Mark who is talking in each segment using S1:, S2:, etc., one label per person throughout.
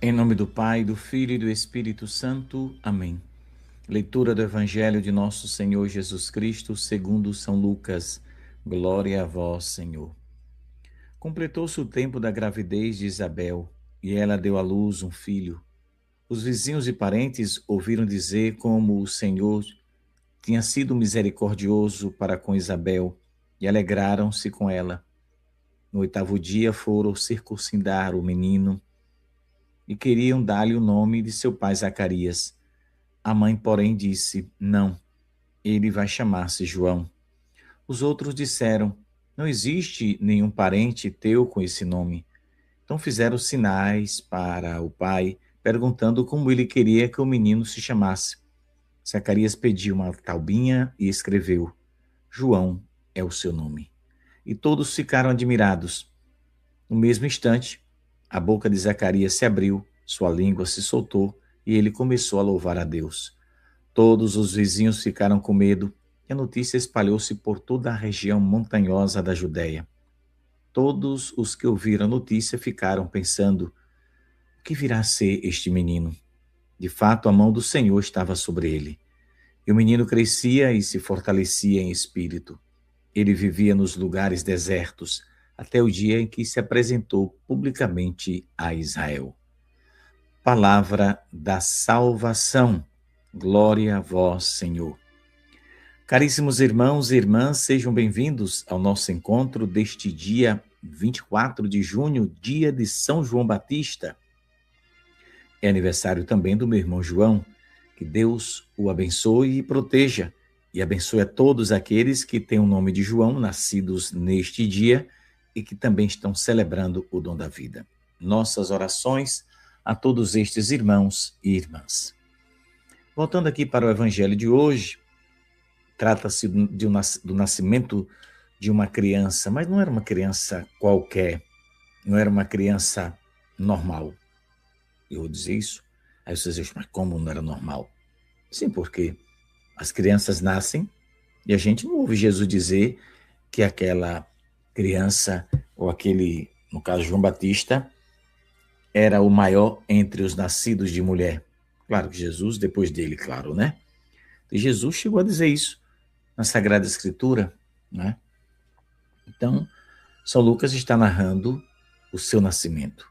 S1: Em nome do Pai, do Filho e do Espírito Santo. Amém. Leitura do Evangelho de nosso Senhor Jesus Cristo, segundo São Lucas. Glória a vós, Senhor. Completou-se o tempo da gravidez de Isabel, e ela deu à luz um filho. Os vizinhos e parentes ouviram dizer como o Senhor tinha sido misericordioso para com Isabel, e alegraram-se com ela. No 8º dia foram circuncidar o menino, e queriam dar-lhe o nome de seu pai Zacarias. A mãe, porém, disse: Não, ele vai chamar-se João. Os outros disseram: Não existe nenhum parente teu com esse nome. Então fizeram sinais para o pai, perguntando como ele queria que o menino se chamasse. Zacarias pediu uma taubinha e escreveu: João é o seu nome. E todos ficaram admirados. No mesmo instante, a boca de Zacarias se abriu, sua língua se soltou e ele começou a louvar a Deus. Todos os vizinhos ficaram com medo e a notícia espalhou-se por toda a região montanhosa da Judéia. Todos os que ouviram a notícia ficaram pensando: o que virá a ser este menino? De fato, a mão do Senhor estava sobre ele. E o menino crescia e se fortalecia em espírito. Ele vivia nos lugares desertos, até o dia em que se apresentou publicamente a Israel. Palavra da salvação. Glória a vós, Senhor. Caríssimos irmãos e irmãs, sejam bem-vindos ao nosso encontro deste dia 24 de junho, dia de São João Batista. É aniversário também do meu irmão João. Que Deus o abençoe e proteja, e abençoe a todos aqueles que têm o nome de João, nascidos neste dia, e que também estão celebrando o dom da vida. Nossas orações a todos estes irmãos e irmãs. Voltando aqui para o Evangelho de hoje, trata-se do nascimento de uma criança, mas não era uma criança qualquer, não era uma criança normal. Eu vou dizer isso? Aí vocês dizem: mas como não era normal? Sim, porque as crianças nascem e a gente não ouve Jesus dizer que aquela criança, ou aquele, no caso João Batista, era o maior entre os nascidos de mulher. Claro que Jesus, depois dele, claro, né? E Jesus chegou a dizer isso na Sagrada Escritura, né? Então, São Lucas está narrando o seu nascimento.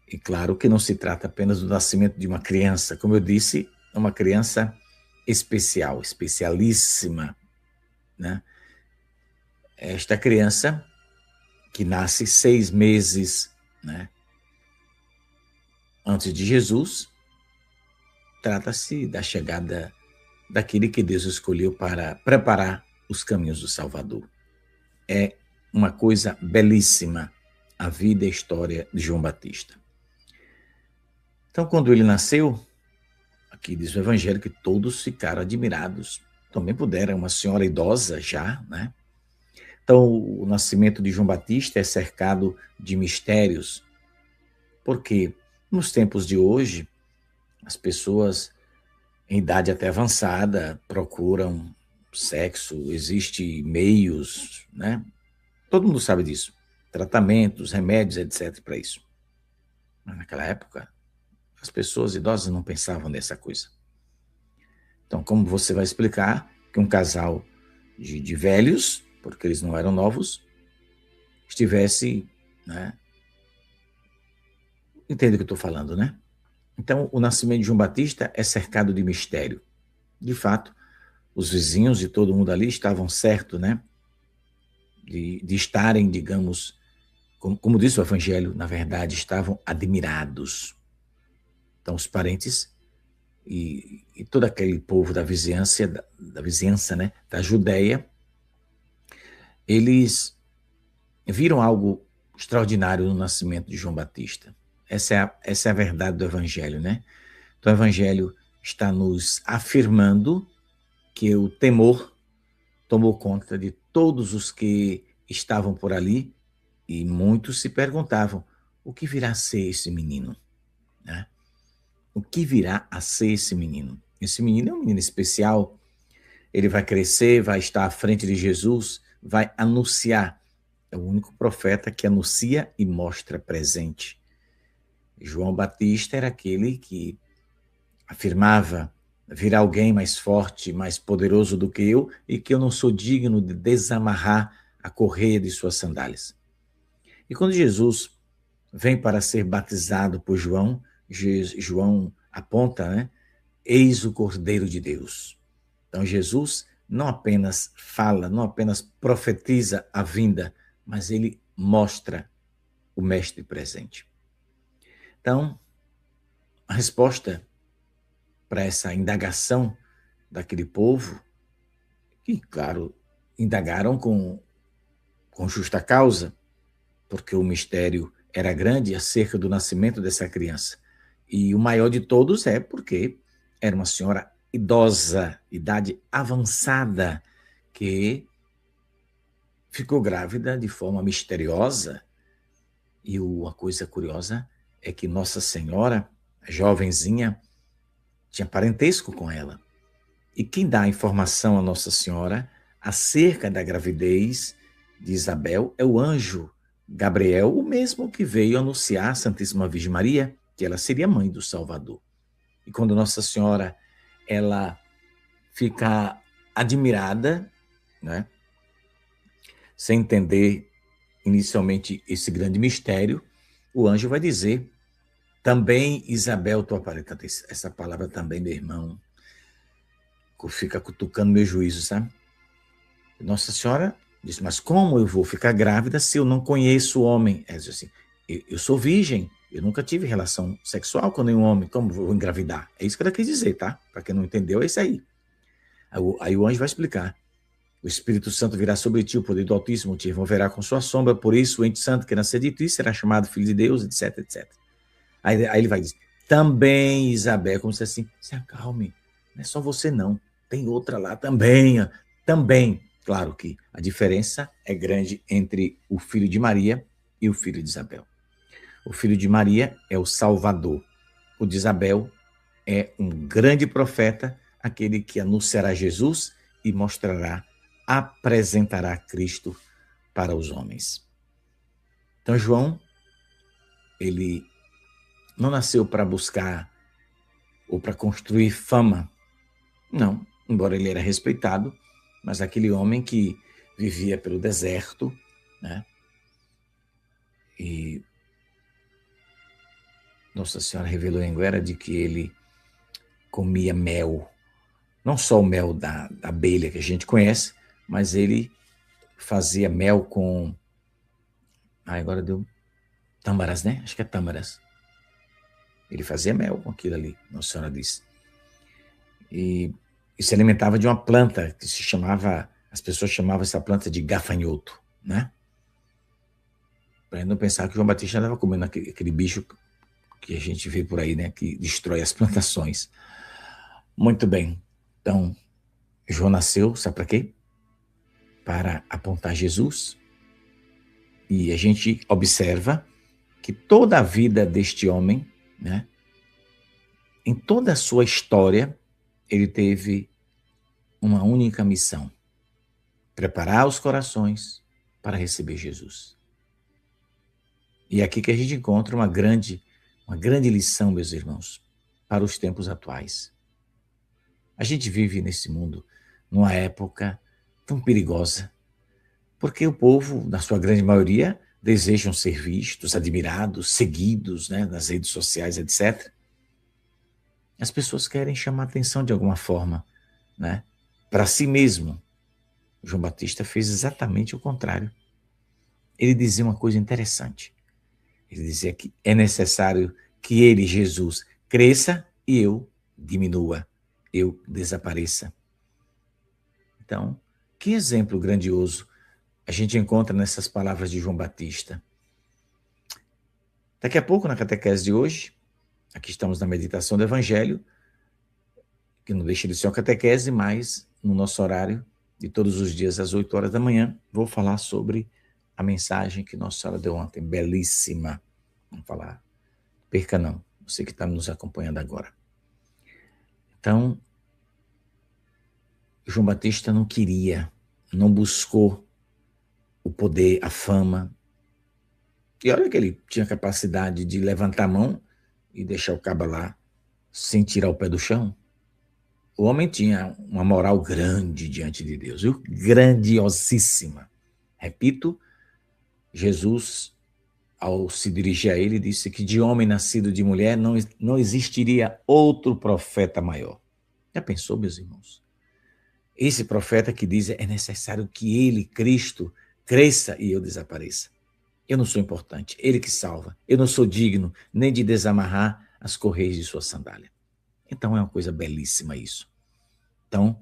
S1: E claro que não se trata apenas do nascimento de uma criança, como eu disse, é uma criança especial, especialíssima, né? Esta criança que nasce 6 meses, né, antes de Jesus, trata-se da chegada daquele que Deus escolheu para preparar os caminhos do Salvador. É uma coisa belíssima a vida e a história de João Batista. Então, quando ele nasceu, aqui diz o Evangelho que todos ficaram admirados. Também puderam, uma senhora idosa já, né? Então, o nascimento de João Batista é cercado de mistérios, porque nos tempos de hoje, as pessoas em idade até avançada procuram sexo, existem meios, né? Todo mundo sabe disso. Tratamentos, remédios, etc. para isso. Mas naquela época, as pessoas idosas não pensavam nessa coisa. Então, como você vai explicar que um casal de velhos, porque eles não eram novos, estivesse, né? Entende o que eu estou falando, né? Então, o nascimento de João Batista é cercado de mistério. De fato, os vizinhos e todo mundo ali estavam certos, né? De estarem, digamos, como diz o Evangelho, na verdade, estavam admirados. Então, os parentes e todo aquele povo da vizinhança, né, da Judéia, eles viram algo extraordinário no nascimento de João Batista. Essa é a verdade do Evangelho, né? Então, o Evangelho está nos afirmando que o temor tomou conta de todos os que estavam por ali, e muitos se perguntavam: o que virá a ser esse menino, né? o que virá a ser esse menino. Esse menino é um menino especial, ele vai crescer, vai estar à frente de Jesus, vai anunciar. É o único profeta que anuncia e mostra presente. João Batista era aquele que afirmava: virá alguém mais forte, mais poderoso do que eu, e que eu não sou digno de desamarrar a correia de suas sandálias. E quando Jesus vem para ser batizado por João, João aponta, né? Eis o Cordeiro de Deus. Então Jesus não apenas fala, não apenas profetiza a vinda, mas ele mostra o mestre presente. Então, a resposta para essa indagação daquele povo, que, claro, indagaram com justa causa, porque o mistério era grande acerca do nascimento dessa criança. E o maior de todos é porque era uma senhora idosa, idade avançada, que ficou grávida de forma misteriosa. E a coisa curiosa é que Nossa Senhora, a jovenzinha, tinha parentesco com ela. E quem dá a informação a Nossa Senhora acerca da gravidez de Isabel é o anjo Gabriel, o mesmo que veio anunciar à Santíssima Virgem Maria que ela seria mãe do Salvador. E quando Nossa Senhora ela fica admirada, né, sem entender inicialmente esse grande mistério, o anjo vai dizer: também Isabel, tua parenta. Essa palavra também, meu irmão, fica cutucando meu juízo, sabe? Nossa Senhora disse: mas como eu vou ficar grávida se eu não conheço o homem? Ela disse assim: eu sou virgem, eu nunca tive relação sexual com nenhum homem, como vou engravidar? É isso que ela quis dizer, tá? Para quem não entendeu, é isso aí. Aí o anjo vai explicar: o Espírito Santo virá sobre ti, o poder do Altíssimo te envolverá com sua sombra, por isso o ente santo que nascer de ti será chamado filho de Deus, etc, etc. Aí ele vai dizer: também Isabel, como se assim, se acalme, não é só você não, tem outra lá também, também. Claro que a diferença é grande entre o filho de Maria e o filho de Isabel. O filho de Maria é o Salvador. O de Isabel é um grande profeta, aquele que anunciará Jesus e mostrará, apresentará Cristo para os homens. Então João, ele não nasceu para buscar ou para construir fama. Não, embora ele era respeitado, mas aquele homem que vivia pelo deserto, né? E Nossa Senhora revelou em Guera de que ele comia mel, não só o mel da abelha que a gente conhece, mas ele fazia mel com... agora deu tâmaras, né? Acho que é tâmaras. Ele fazia mel com aquilo ali, Nossa Senhora disse. E se alimentava de uma planta que se chamava, as pessoas chamavam essa planta de gafanhoto, né? Para não pensar que João Batista estava comendo aquele bicho que a gente vê por aí, né? Que destrói as plantações. Muito bem. Então, João nasceu, sabe para quê? Para apontar Jesus. E a gente observa que toda a vida deste homem, né? Em toda a sua história, ele teve uma única missão: preparar os corações para receber Jesus. E é aqui que a gente encontra uma grande lição, meus irmãos, para os tempos atuais. A gente vive nesse mundo numa época tão perigosa, porque o povo, na sua grande maioria, desejam ser vistos, admirados, seguidos, né, nas redes sociais, etc. As pessoas querem chamar atenção de alguma forma, né, para si mesmo. João Batista fez exatamente o contrário. Ele dizia uma coisa interessante. Ele dizia que é necessário que ele, Jesus, cresça e eu diminua, eu desapareça. Então, que exemplo grandioso a gente encontra nessas palavras de João Batista. Daqui a pouco, na catequese de hoje, aqui estamos na meditação do Evangelho, que não deixa de ser uma catequese, mas no nosso horário de todos os dias às 8 horas da manhã, vou falar sobre a mensagem que Nossa Senhora deu ontem, belíssima. Vamos falar, perca não, você que está nos acompanhando agora. Então, João Batista não queria, não buscou o poder, a fama. E olha que ele tinha capacidade de levantar a mão e deixar o cabo lá sem tirar o pé do chão. O homem tinha uma moral grande diante de Deus, viu? Grandiosíssima. Repito, Jesus, ao se dirigir a ele, disse que de homem nascido de mulher não existiria outro profeta maior. Já pensou, meus irmãos? Esse profeta que diz é necessário que ele, Cristo, cresça e eu desapareça. Eu não sou importante, ele que salva. Eu não sou digno nem de desamarrar as correias de sua sandália. Então é uma coisa belíssima isso. Então,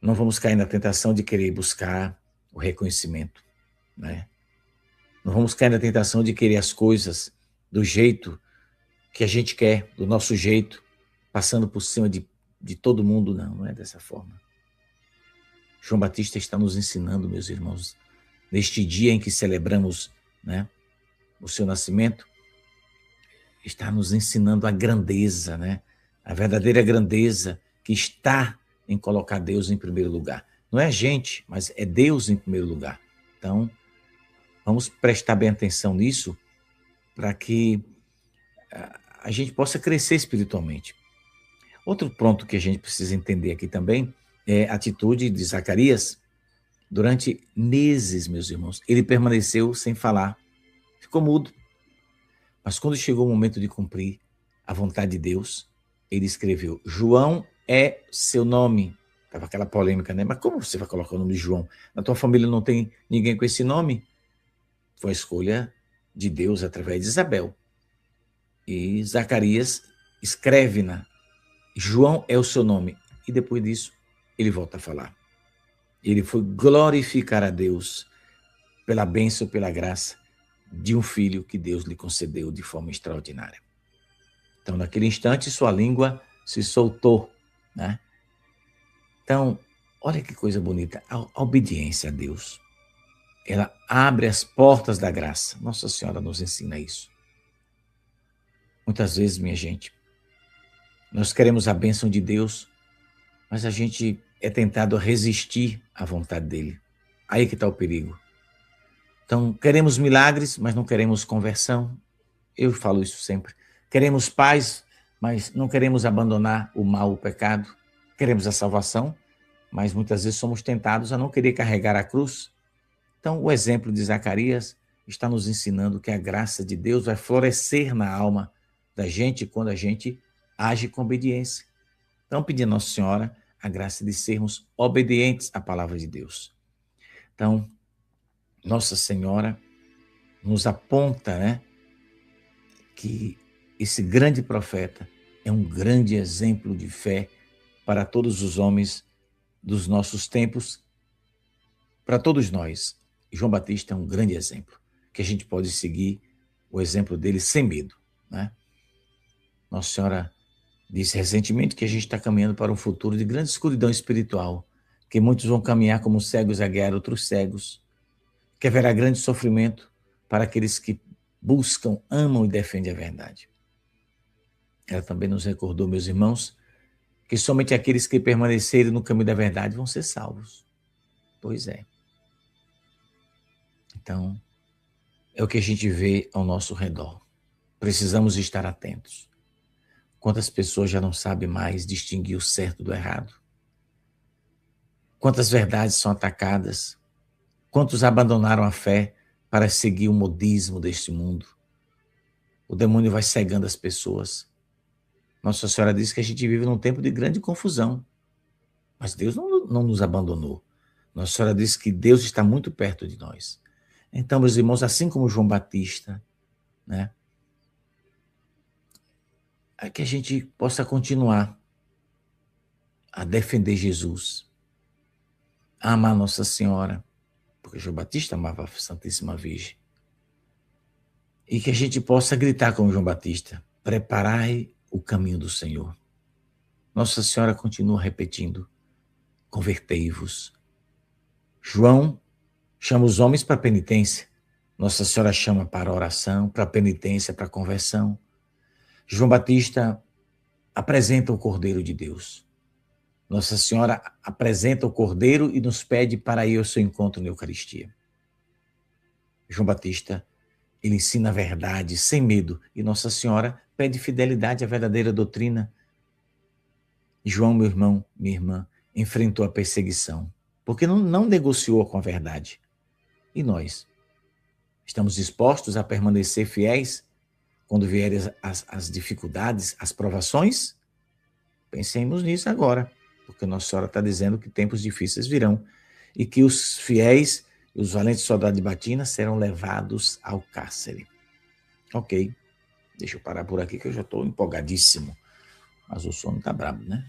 S1: não vamos cair na tentação de querer buscar o reconhecimento, né? Não vamos cair na tentação de querer as coisas do jeito que a gente quer, do nosso jeito, passando por cima de todo mundo. Não é dessa forma. João Batista está nos ensinando, meus irmãos, neste dia em que celebramos, né, o seu nascimento, está nos ensinando a grandeza, né, a verdadeira grandeza que está em colocar Deus em primeiro lugar. Não é a gente, mas é Deus em primeiro lugar. Então, vamos prestar bem atenção nisso para que a gente possa crescer espiritualmente. Outro ponto que a gente precisa entender aqui também é a atitude de Zacarias. Durante meses, meus irmãos, ele permaneceu sem falar, ficou mudo. Mas quando chegou o momento de cumprir a vontade de Deus, ele escreveu: João é seu nome. Estava aquela polêmica, né? Mas como você vai colocar o nome de João? Na tua família não tem ninguém com esse nome? Foi a escolha de Deus através de Isabel. E Zacarias escreve João é o seu nome. E depois disso, ele volta a falar. Ele foi glorificar a Deus pela bênção, pela graça de um filho que Deus lhe concedeu de forma extraordinária. Então, naquele instante, sua língua se soltou, né? Então, olha que coisa bonita, a obediência a Deus. Ela abre as portas da graça. Nossa Senhora nos ensina isso. Muitas vezes, minha gente, nós queremos a bênção de Deus, mas a gente é tentado a resistir à vontade dele. Aí que está o perigo. Então, queremos milagres, mas não queremos conversão. Eu falo isso sempre. Queremos paz, mas não queremos abandonar o mal, o pecado. Queremos a salvação, mas muitas vezes somos tentados a não querer carregar a cruz. Então, o exemplo de Zacarias está nos ensinando que a graça de Deus vai florescer na alma da gente quando a gente age com obediência. Então, pedir a Nossa Senhora a graça de sermos obedientes à palavra de Deus. Então, Nossa Senhora nos aponta, né, que esse grande profeta é um grande exemplo de fé para todos os homens dos nossos tempos, para todos nós. João Batista é um grande exemplo, que a gente pode seguir o exemplo dele sem medo, né? Nossa Senhora disse recentemente que a gente está caminhando para um futuro de grande escuridão espiritual, que muitos vão caminhar como cegos a guiar outros cegos, que haverá grande sofrimento para aqueles que buscam, amam e defendem a verdade. Ela também nos recordou, meus irmãos, que somente aqueles que permanecerem no caminho da verdade vão ser salvos. Pois é. Então, é o que a gente vê ao nosso redor. Precisamos estar atentos. Quantas pessoas já não sabem mais distinguir o certo do errado? Quantas verdades são atacadas? Quantos abandonaram a fé para seguir o modismo deste mundo? O demônio vai cegando as pessoas. Nossa Senhora diz que a gente vive num tempo de grande confusão. Mas Deus não nos abandonou. Nossa Senhora diz que Deus está muito perto de nós. Então, meus irmãos, assim como João Batista, né, é que a gente possa continuar a defender Jesus, a amar Nossa Senhora, porque João Batista amava a Santíssima Virgem, e que a gente possa gritar como João Batista: preparai o caminho do Senhor. Nossa Senhora continua repetindo: convertei-vos. João chama os homens para a penitência. Nossa Senhora chama para a oração, para a penitência, para a conversão. João Batista apresenta o Cordeiro de Deus. Nossa Senhora apresenta o Cordeiro e nos pede para ir ao seu encontro na Eucaristia. João Batista, ele ensina a verdade sem medo e Nossa Senhora pede fidelidade à verdadeira doutrina. João, meu irmão, minha irmã, enfrentou a perseguição, porque não negociou com a verdade. E nós? Estamos dispostos a permanecer fiéis quando vierem as dificuldades, as provações? Pensemos nisso agora, porque Nossa Senhora está dizendo que tempos difíceis virão e que os fiéis e os valentes soldados de batina serão levados ao cárcere. Ok, deixa eu parar por aqui que eu já estou empolgadíssimo. Mas o sono está brabo, né?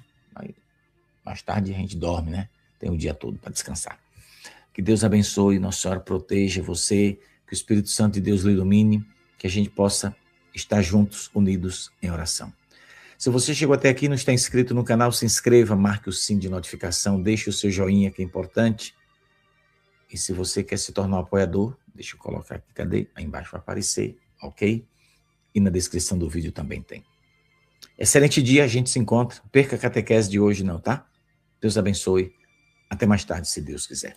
S1: Mais tarde a gente dorme, né? Tem o dia todo para descansar. Que Deus abençoe, Nossa Senhora proteja você, que o Espírito Santo de Deus lhe ilumine, que a gente possa estar juntos, unidos em oração. Se você chegou até aqui e não está inscrito no canal, se inscreva, marque o sino de notificação, deixe o seu joinha que é importante. E se você quer se tornar um apoiador, deixa eu colocar aqui, cadê? Aí embaixo vai aparecer, ok? E na descrição do vídeo também tem. Excelente dia, a gente se encontra. Perca a catequese de hoje não, tá? Deus abençoe. Até mais tarde, se Deus quiser.